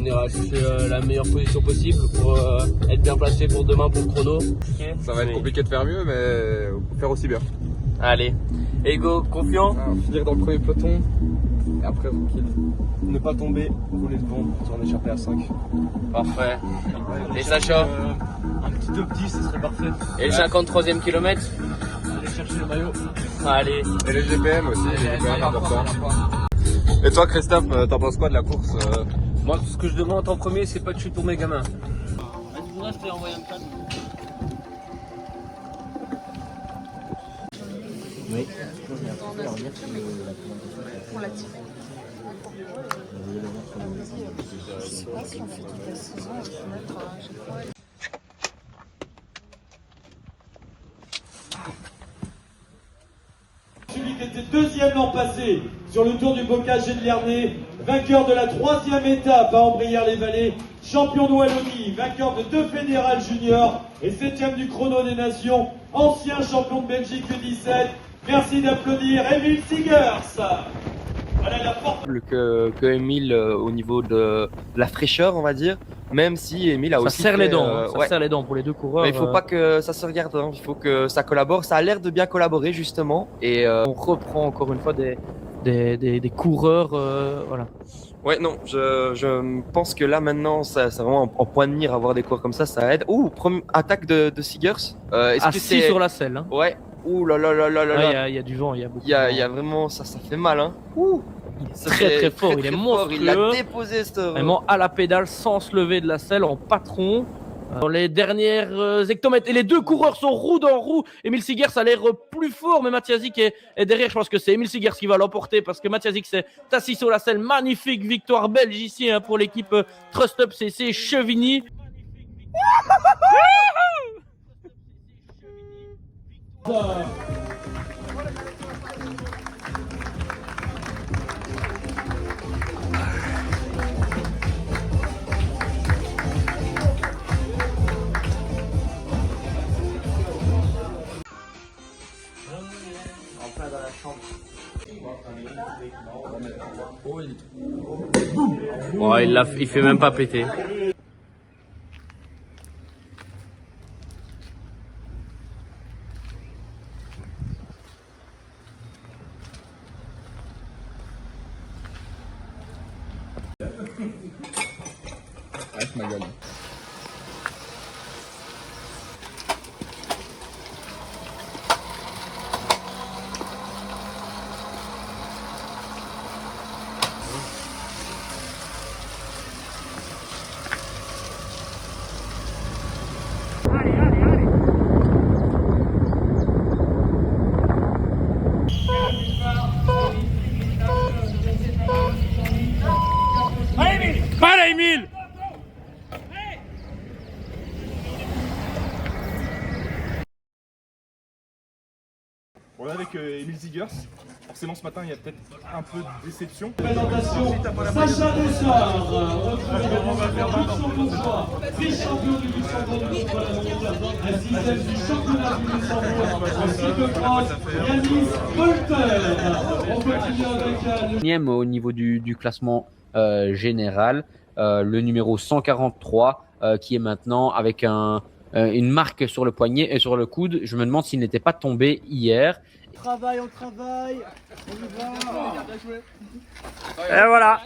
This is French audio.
venir acheter la meilleure position possible pour être bien placé pour demain pour le chrono. Okay. Ça va être compliqué de faire mieux, mais faire aussi bien. Allez, Ego, confiant. Finir dans le premier peloton et après tranquille. Ne pas tomber, rouler devant, sur en échapper à 5. Parfait. Et Sacha Un petit top 10, ce serait parfait. Et le 53e kilomètre? Aller chercher le maillot. Allez. Et les GPM aussi, les GPM importants. Et toi Christophe, t'en penses quoi de la course Moi, ce que je demande en premier, c'est pas de chute pour mes gamins. Est-ce que je t'ai envoyé un chat? Oui. Pour la team. Je sais pas si on fait toute la saison, on peut mettre à chaque fois. Celui qui était deuxième l'an passé sur le Tour du Bocage et de Liernay, vainqueur de la 3e étape à Ambrières-les-Vallées, champion de Wallonie, vainqueur de 2 fédérales juniors et 7e du chrono des nations, ancien champion de Belgique U17. Merci d'applaudir Emile Sigers. Voilà la porte. Que Emile au niveau de la fraîcheur, on va dire, même si Emile a ça aussi serre les fait, dents, ça ouais. serre les dents pour les deux coureurs. Mais il faut pas que ça se regarde, hein. Il faut que ça collabore. Ça a l'air de bien collaborer justement. Et on reprend encore une fois des coureurs, voilà. ouais, non, je pense que là maintenant, c'est vraiment en point de mire avoir des coureurs comme ça aide. Ouh, attaque de Sigers. Assis sur la selle. Hein. Ouais. Ouh là là là là là. Ouais, il y a du vent, il y a beaucoup. Il y a vraiment ça fait mal, hein. Ouh. Il est très fort, il est monstrueux. Il l'a déposé ce. Vraiment à la pédale sans se lever de la selle en patron. Dans les dernières hectomètres. Et les deux coureurs sont roue dans roue. Emile Sigers a l'air plus fort, mais Matjazic est derrière. Je pense que c'est Emile Sigers qui va l'emporter parce que Matjazic s'est assis sur la selle. Magnifique victoire belge ici hein, pour l'équipe Trust Up CC Chevigny. Oh, il fait même pas péter. Avec ma gueule. Allez Emile! On est avec Emile Sigers. Forcément, ce matin, il y a peut-être un peu de déception. Présentation, Sacha Dessart, vice-champion du Luxembourg, un 6e du championnat du Luxembourg, en cyclocross, Yanis Polter. On continue avec le au niveau du classement général, le numéro 143 qui est maintenant avec une marque sur le poignet et sur le coude. Je me demande s'il n'était pas tombé hier. on travaille, on y va. Et voilà.